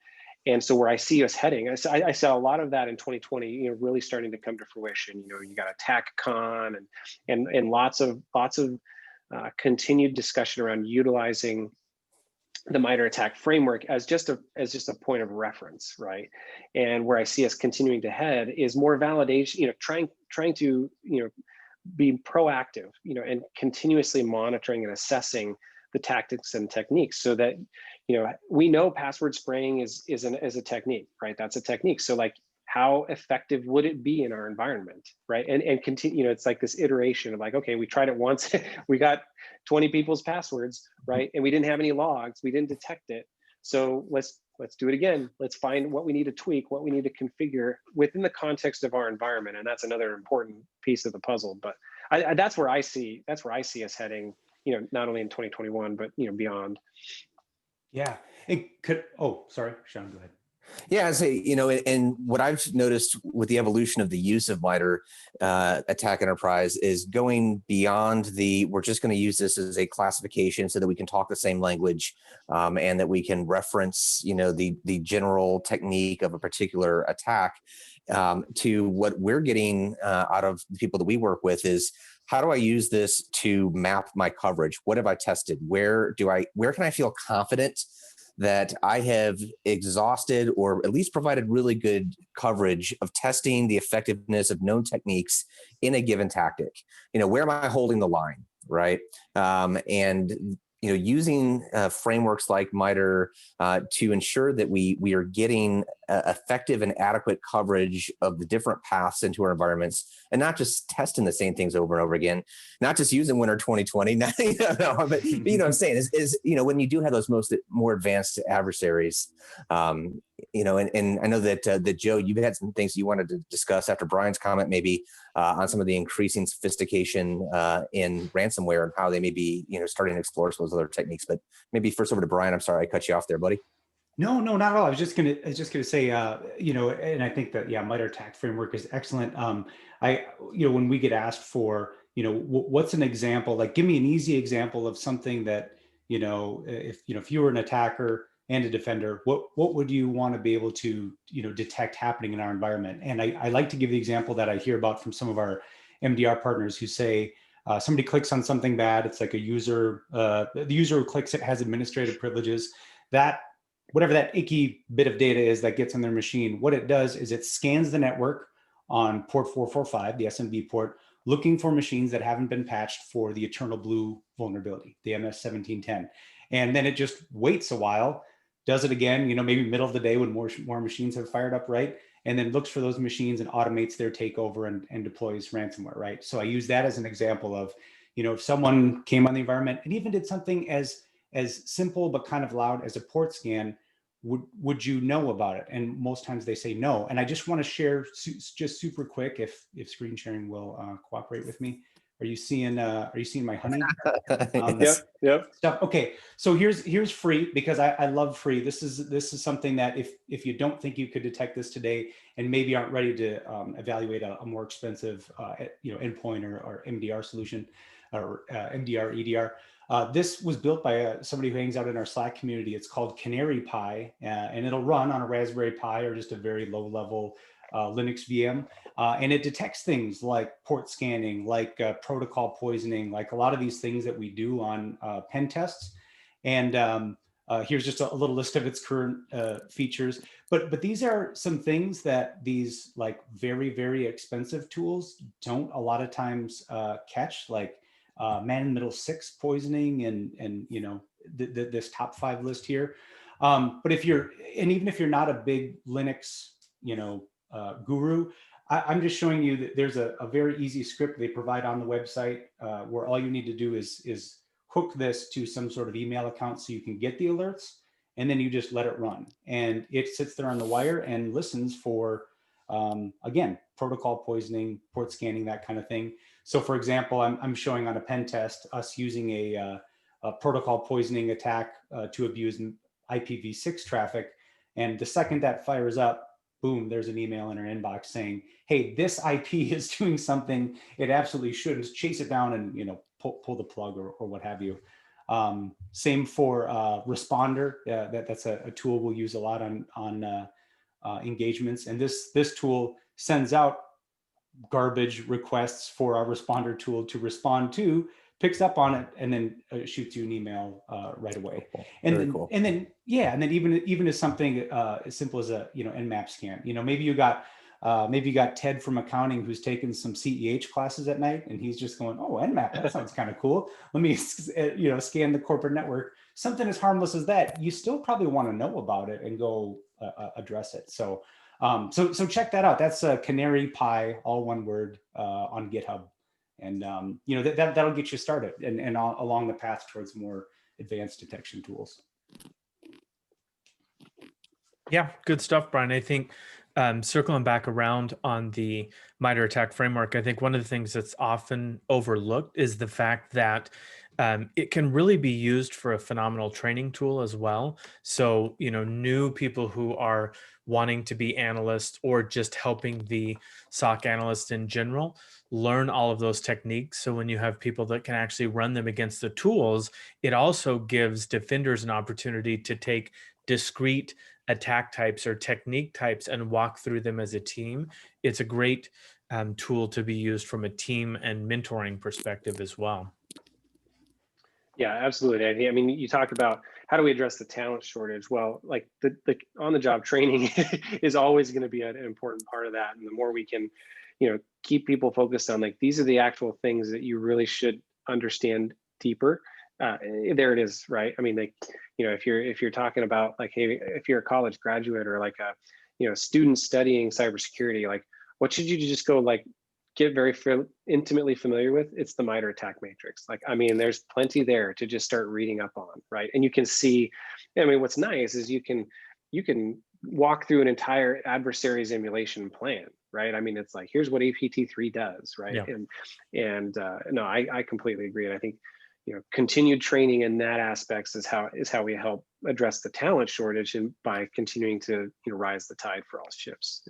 And so where I see us heading, I saw a lot of that in 2020, really starting to come to fruition. You got AttackCon and lots of continued discussion around utilizing the MITRE attack framework as just a point of reference, right? And where I see us continuing to head is more validation, trying to be proactive, and continuously monitoring and assessing the tactics and techniques, so that we know password spraying is a technique, right? That's a technique. So like, how effective would it be in our environment, right? And continue, it's like this iteration of like, okay, we tried it once, we got 20 people's passwords, right? And we didn't have any logs, we didn't detect it. So let's do it again. Let's find what we need to tweak, what we need to configure within the context of our environment. And that's another important piece of the puzzle. But that's where I see us heading, not only in 2021, but beyond. Yeah. Sorry, Shawn, go ahead. Yeah, I say, and what I've noticed with the evolution of the use of MITRE Attack Enterprise is going beyond we're just going to use this as a classification so that we can talk the same language, and that we can reference, the general technique of a particular attack, to what we're getting out of the people that we work with is, how do I use this to map my coverage? What have I tested? Where can I feel confident that I have exhausted or at least provided really good coverage of testing the effectiveness of known techniques in a given tactic. Where am I holding the line, right? And using frameworks like MITRE to ensure that we are getting effective and adequate coverage of the different paths into our environments, and not just testing the same things over and over again, not just using winter 2020, but what I'm saying is when you do have those more advanced adversaries, and I know that Joe, you've had some things you wanted to discuss after Brian's comment, maybe on some of the increasing sophistication in ransomware and how they may be, starting to explore some of those other techniques. But maybe first over to Brian. I'm sorry I cut you off there, buddy. No, not at all. I was just gonna say, and I think that MITRE ATT&CK framework is excellent. When we get asked for, what's an example? Like, give me an easy example of something that, if you were an attacker and a defender, what would you want to be able to, detect happening in our environment? And I like to give the example that I hear about from some of our MDR partners who say, somebody clicks on something bad. It's like a user, the user who clicks it has administrative privileges. That whatever that icky bit of data is that gets on their machine, what it does is it scans the network on port 445, the SMB port, looking for machines that haven't been patched for the Eternal Blue vulnerability, the MS-1710. And then it just waits a while, does it again, maybe middle of the day when more machines have fired up, right? And then looks for those machines and automates their takeover and deploys ransomware, right? So I use that as an example of, if someone came on the environment and even did something as simple but kind of loud as a port scan, would you know about it? And most times they say no. And I just want to share just super quick, if screen sharing will cooperate with me. Are you seeing my honey? Yep. Stuff. Okay, so here's free, because I love free. This is something that if you don't think you could detect this today and maybe aren't ready to evaluate a more expensive endpoint or MDR solution or MDR EDR. This was built by somebody who hangs out in our Slack community. It's called Canary Pi, and it'll run on a Raspberry Pi or just a very low level Linux VM. And it detects things like port scanning, like protocol poisoning, like a lot of these things that we do on pen tests. And here's just a little list of its current features. But these are some things that these like very, very expensive tools don't a lot of times catch, like man in the middle 6 poisoning and this top 5 list here. But even if you're not a big Linux guru, I'm just showing you that there's a very easy script they provide on the website where all you need to do is hook this to some sort of email account so you can get the alerts, and then you just let it run, and it sits there on the wire and listens for again, protocol poisoning, port scanning, that kind of thing. So for example, I'm showing on a pen test us using a protocol poisoning attack to abuse IPv6 traffic. And the second that fires up, boom, there's an email in our inbox saying, hey, this IP is doing something it absolutely shouldn't. Chase it down and pull the plug or what have you. Same for Responder. That's a tool we'll use a lot on engagements. And this tool sends out garbage requests for our Responder tool to respond to, picks up on it, and then shoots you an email right away. And then, cool. and then even as something as simple as a Nmap scan. Maybe you got Ted from accounting who's taken some CEH classes at night, and he's just going, oh, Nmap, that sounds kind of cool. Let me scan the corporate network. Something as harmless as that, you still probably want to know about it and go address it. So check that out. That's Canary Pi, all one word, on GitHub. And that'll get you started and along the path towards more advanced detection tools. Yeah, good stuff, Brian. I think circling back around on the MITRE ATT&CK framework, I think one of the things that's often overlooked is the fact that it can really be used for a phenomenal training tool as well. So, new people who are wanting to be analysts or just helping the SOC analyst in general learn all of those techniques. So when you have people that can actually run them against the tools, it also gives defenders an opportunity to take discrete attack types or technique types and walk through them as a team. It's a great tool to be used from a team and mentoring perspective as well. Yeah, absolutely. I mean, you talked about how do we address the talent shortage? Well, like the on-the-job training is always going to be an important part of that. And the more we can, keep people focused on like, these are the actual things that you really should understand deeper. There it is, right? I mean, like, if you're talking about like, hey, if you're a college graduate or like a, student studying cybersecurity, like what should you just go like get very intimately familiar with? It's the MITRE ATT&CK matrix. Like, I mean, there's plenty there to just start reading up on, right? And you can see, I mean, what's nice is you can walk through an entire adversary's emulation plan, right? I mean, it's like, here's what APT3 does, right? Yeah. No, I completely agree. And I think, continued training in that aspects is how we help address the talent shortage, and by continuing to rise the tide for all ships.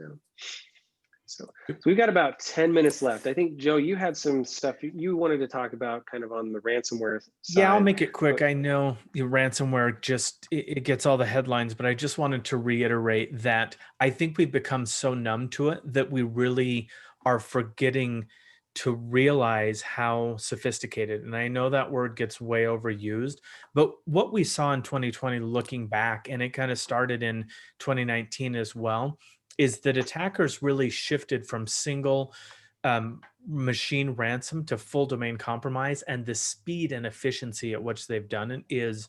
So we've got about 10 minutes left. I think, Joe, you had some stuff you wanted to talk about kind of on the ransomware side. Yeah, I'll make it quick. I know ransomware just, it gets all the headlines, but I just wanted to reiterate that I think we've become so numb to it that we really are forgetting to realize how sophisticated, and I know that word gets way overused, but what we saw in 2020 looking back, and it kind of started in 2019 as well, is that attackers really shifted from single machine ransom to full domain compromise, and the speed and efficiency at which they've done it is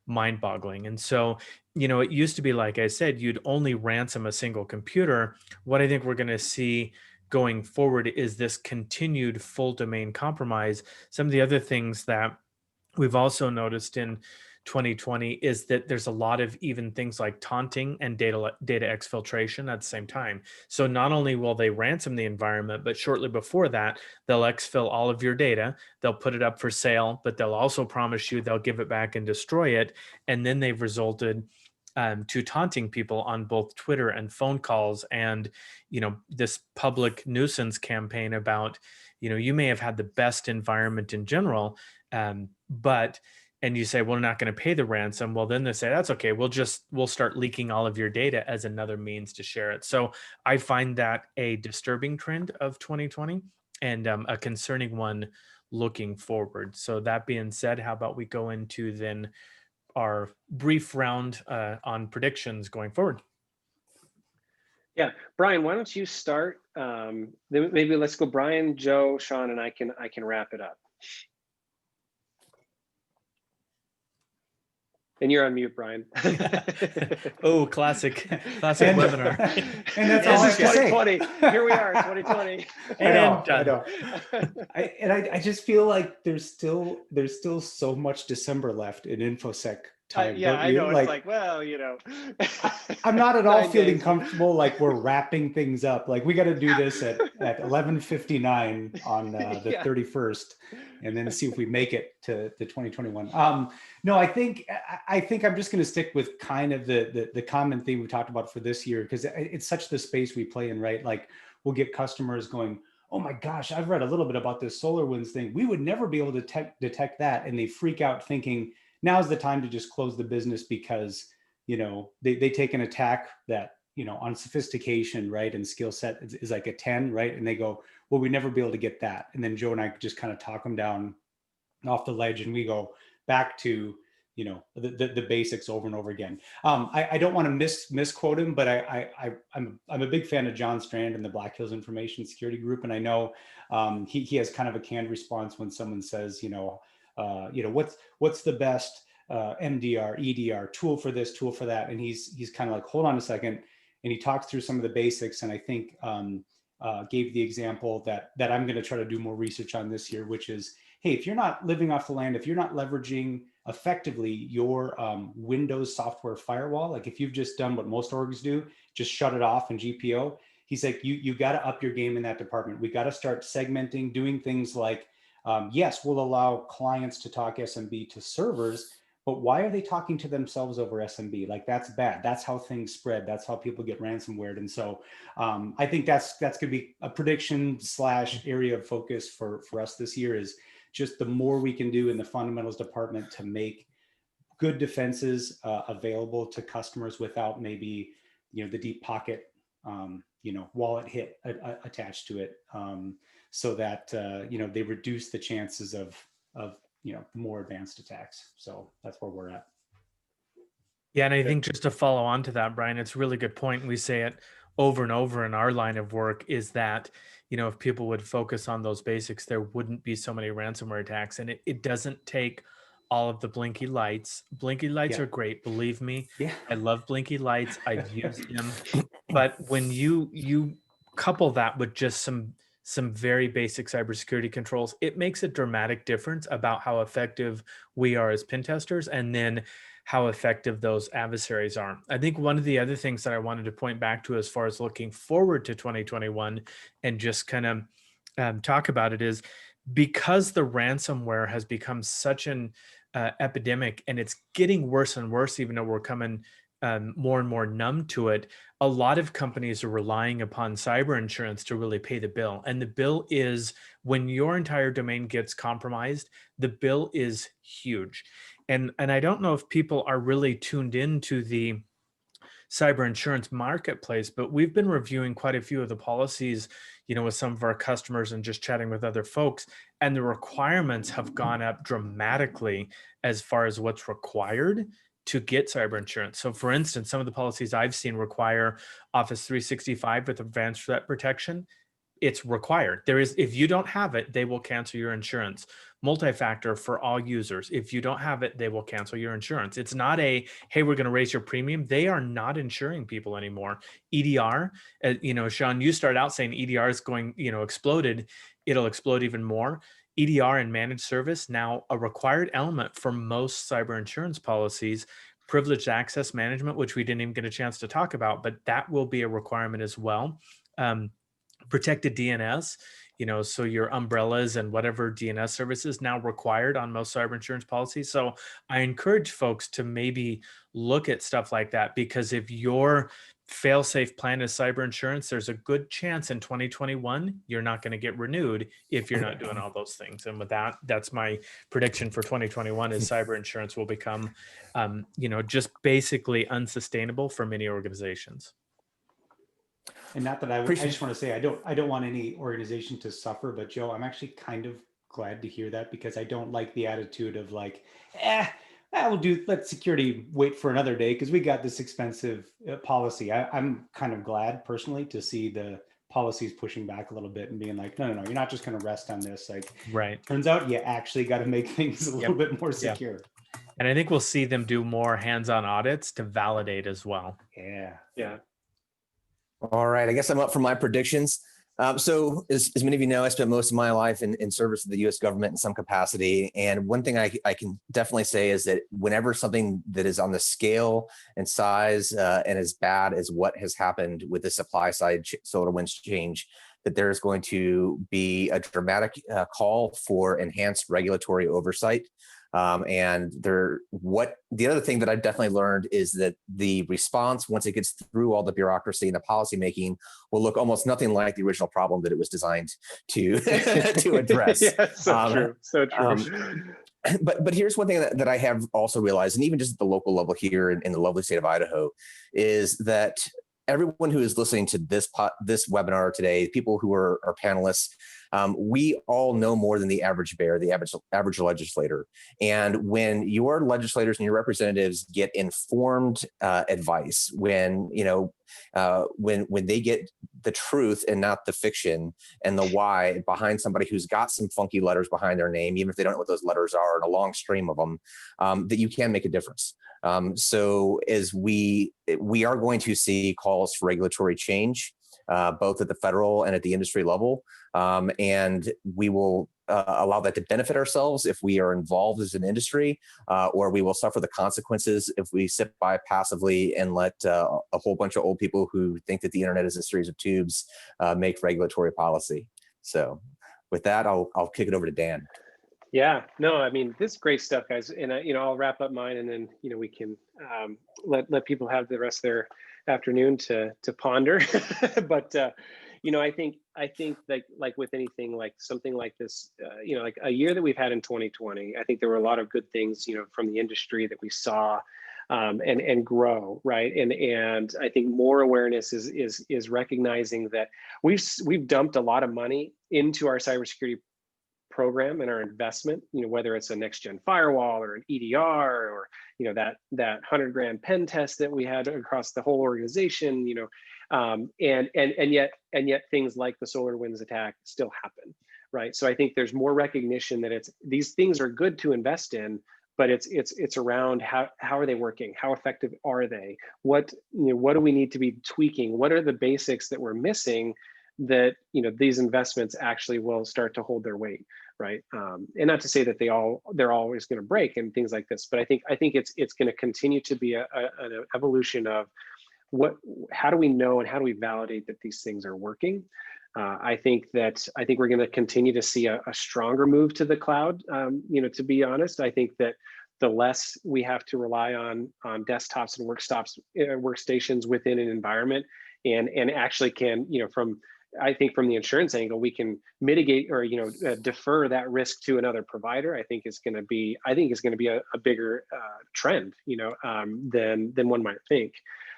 mind-boggling. And so, it used to be, like I said, you'd only ransom a single computer. What I think we're going to see going forward is this continued full domain compromise. Some of the other things that we've also noticed in 2020 is that there's a lot of even things like taunting and data exfiltration at the same time. So not only will they ransom the environment, but shortly before that, they'll exfil all of your data. They'll put it up for sale, but they'll also promise you they'll give it back and destroy it. And then they've resulted to taunting people on both Twitter and phone calls, and this public nuisance campaign about you may have had the best environment in general, but and you say, well, we're not going to pay the ransom. Well, then they say, that's okay. We'll start leaking all of your data as another means to share it. So I find that a disturbing trend of 2020 and a concerning one looking forward. So that being said, how about we go into then our brief round on predictions going forward? Yeah, Brian, why don't you start? Then maybe let's go Brian, Joe, Shawn, and I can wrap it up. And you're on mute, Brian. Oh, classic webinar. And that's all I have to say. 2020. Here we are, 2020. I know. I just feel like there's still so much December left in InfoSec time. Yeah, I know. It's like, well, I'm not at all feeling comfortable like we're wrapping things up. Like we got to do this at 11:59 on the 31st, and then see if we make it to the 2021. No, I think I'm just going to stick with kind of the common theme we talked about for this year, because it's such the space we play in, right? Like we'll get customers going, oh my gosh, I've read a little bit about this SolarWinds thing. We would never be able to detect that. And they freak out thinking now's the time to just close the business because, they take an attack that, on sophistication, right, and skill set is like a 10, right? And they go, well, we'd never be able to get that. And then Joe and I just kind of talk them down off the ledge, and we go back to, the basics over and over again. I don't want to misquote him, but I'm a big fan of John Strand and the Black Hills Information Security Group. And I know he has kind of a canned response when someone says, what's the best MDR, EDR tool for this, tool for that. And he's kind of like, hold on a second. And he talks through some of the basics. And I think gave the example that I'm going to try to do more research on this year, which is, hey, if you're not living off the land, if you're not leveraging effectively your Windows software firewall, like if you've just done what most orgs do, just shut it off and GPO, he's like, you got to up your game in that department. We got to start segmenting, doing things like, yes, we'll allow clients to talk SMB to servers, but why are they talking to themselves over SMB? Like that's bad. That's how things spread. That's how people get ransomware. And so I think that's going to be a prediction / area of focus for us this year, is just the more we can do in the fundamentals department to make good defenses available to customers without maybe, the deep pocket, wallet hit attached to it, so that, they reduce the chances of more advanced attacks. So that's where we're at. Yeah, and I think just to follow on to that, Brian, it's a really good point. We say it over and over in our line of work is that, if people would focus on those basics, there wouldn't be so many ransomware attacks. And it doesn't take all of the blinky lights. Blinky lights Yeah. are great, believe me. Yeah. I love blinky lights. I've used them. But when you couple that with just some very basic cybersecurity controls, it makes a dramatic difference about how effective we are as pen testers, and then how effective those adversaries are. I think one of the other things that I wanted to point back to as far as looking forward to 2021 and just kind of talk about it is, because the ransomware has become such an epidemic, and it's getting worse and worse, even though we're coming more and more numb to it. A lot of companies are relying upon cyber insurance to really pay the bill. And the bill is, when your entire domain gets compromised, the bill is huge. And I don't know if people are really tuned into the cyber insurance marketplace, but we've been reviewing quite a few of the policies, with some of our customers and just chatting with other folks, and the requirements have gone up dramatically as far as what's required to get cyber insurance. So for instance, some of the policies I've seen require Office 365 with advanced threat protection. It's required. If you don't have it, they will cancel your insurance. Multi-factor for all users. If you don't have it, they will cancel your insurance. It's not hey, we're going to raise your premium. They are not insuring people anymore. EDR, Shawn, you started out saying EDR is going, exploded. It'll explode even more. EDR and managed service, now a required element for most cyber insurance policies. Privileged access management, which we didn't even get a chance to talk about, but that will be a requirement as well. Protected DNS, so your umbrellas and whatever DNS services now required on most cyber insurance policies. So I encourage folks to maybe look at stuff like that, because if your fail-safe plan is cyber insurance, there's a good chance in 2021 you're not going to get renewed if you're not doing all those things. And with that, that's my prediction for 2021 is cyber insurance will become, just basically unsustainable for many organizations. And not that I just want to say, I don't want any organization to suffer, but Joe, I'm actually kind of glad to hear that, because I don't like the attitude of like, let security wait for another day because we got this expensive policy. I'm kind of glad personally to see the policies pushing back a little bit and being like, no, you're not just going to rest on this. Like, right. Turns out you actually got to make things a little bit more secure. Yep. And I think we'll see them do more hands-on audits to validate as well. Yeah. All right, I guess I'm up for my predictions. So as many of you know, I spent most of my life in service of the US government in some capacity. And one thing I can definitely say is that whenever something that is on the scale and size and as bad as what has happened with the supply side SolarWinds change, that there's going to be a dramatic call for enhanced regulatory oversight. And the other thing that I've definitely learned is that the response, once it gets through all the bureaucracy and the policy making, will look almost nothing like the original problem that it was designed to to address. Yeah, so true. But here's one thing that I have also realized, and even just at the local level here in the lovely state of Idaho, is that everyone who is listening to this webinar today, people who are panelists, we all know more than the average bear, the average legislator. And when your legislators and your representatives get informed advice, when they get the truth and not the fiction and the why behind somebody who's got some funky letters behind their name, even if they don't know what those letters are, and a long stream of them, that you can make a difference. So as we are going to see calls for regulatory change, both at the federal and at the industry level. And we will allow that to benefit ourselves if we are involved as an industry, or we will suffer the consequences if we sit by passively and let a whole bunch of old people who think that the internet is a series of tubes make regulatory policy. So with that, I'll kick it over to Dan. Yeah, no, I mean, this is great stuff, guys. And I'll wrap up mine, and then we can let people have the rest of their afternoon to ponder. But I think like with anything, like something like this, like a year that we've had in 2020, I think there were a lot of good things, from the industry that we saw and grow, right? And I think more awareness is recognizing that we've dumped a lot of money into our cybersecurity program and our investment, whether it's a next gen firewall or an EDR or, that $100,000 pen test that we had across the whole organization, and yet things like the SolarWinds attack still happen, right? So I think there's more recognition that these things are good to invest in, but it's around how are they working? How effective are they? What do we need to be tweaking? What are the basics that we're missing that these investments actually will start to hold their weight, right? And not to say that they're always going to break and things like this, but I think it's going to continue to be an evolution of how do we know and how do we validate that these things are working? I think we're going to continue to see a stronger move to the cloud. To be honest, I think that the less we have to rely on desktops and workstations within an environment, and actually can, from the insurance angle, we can mitigate or defer that risk to another provider. I think is going to be a bigger trend, than one might think.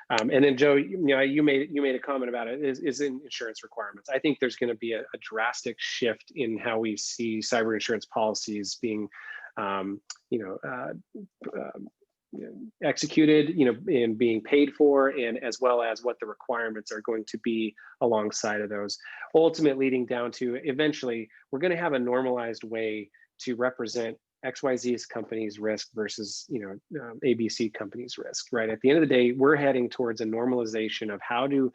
And then Joe, you made a comment about it is in insurance requirements. I think there's going to be a drastic shift in how we see cyber insurance policies being, executed, and being paid for, and as well as what the requirements are going to be alongside of those. Ultimately, leading down to eventually, we're going to have a normalized way to represent XYZ company's risk versus ABC company's risk, right? At the end of the day, we're heading towards a normalization of how do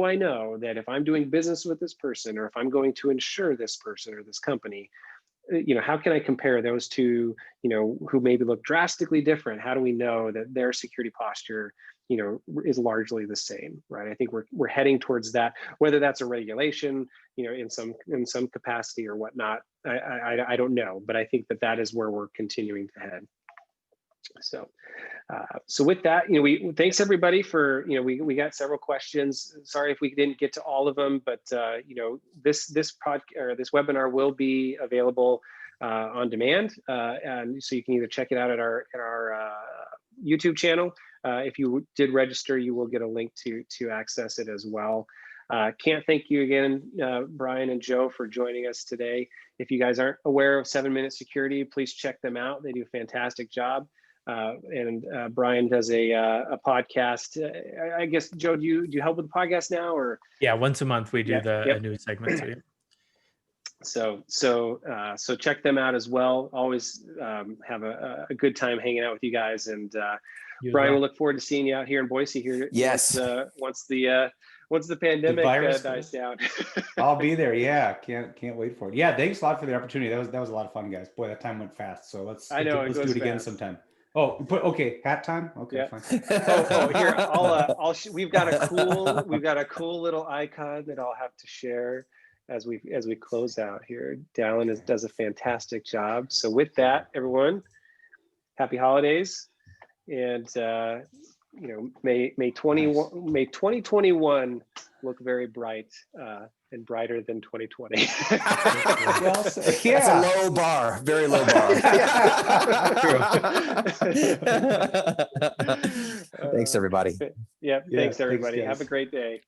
I know that if I'm doing business with this person, or if I'm going to insure this person or this company, how can I compare those two, who maybe look drastically different? How do we know that their security posture, is largely the same, right? I think we're heading towards that, whether that's a regulation, in some capacity or whatnot. I don't know, but I think that is where we're continuing to head. So with that, thanks everybody for, we got several questions. Sorry if we didn't get to all of them, but this webinar will be available on demand, and so you can either check it out at our YouTube channel. If you did register, you will get a link to access it as well. Can't thank you again, Brian and Joe, for joining us today. If you guys aren't aware of 7-Minute Security, please check them out. They do a fantastic job. And Brian does a podcast. I guess, Joe, do you help with the podcast now, or? Yeah, once a month we do a new segment. So check them out as well. Always have a good time hanging out with you guys. And Brian, we'll look forward to seeing you out here in Boise here. Yes. Once the pandemic dies down. I'll be there. Yeah, can't wait for it. Yeah, thanks a lot for the opportunity. That was a lot of fun, guys. Boy, that time went fast. So let's do it again sometime. Oh, okay, hat time. Okay, yeah. Fine. Here, we've got a cool little icon that I'll have to share as we close out here. Dallin does a fantastic job. So with that, everyone, happy holidays, and may 2021 look very bright and brighter than 2020. Well, yeah. That's a low bar, very low bar. Thanks, everybody. Thanks, everybody. Have a great day.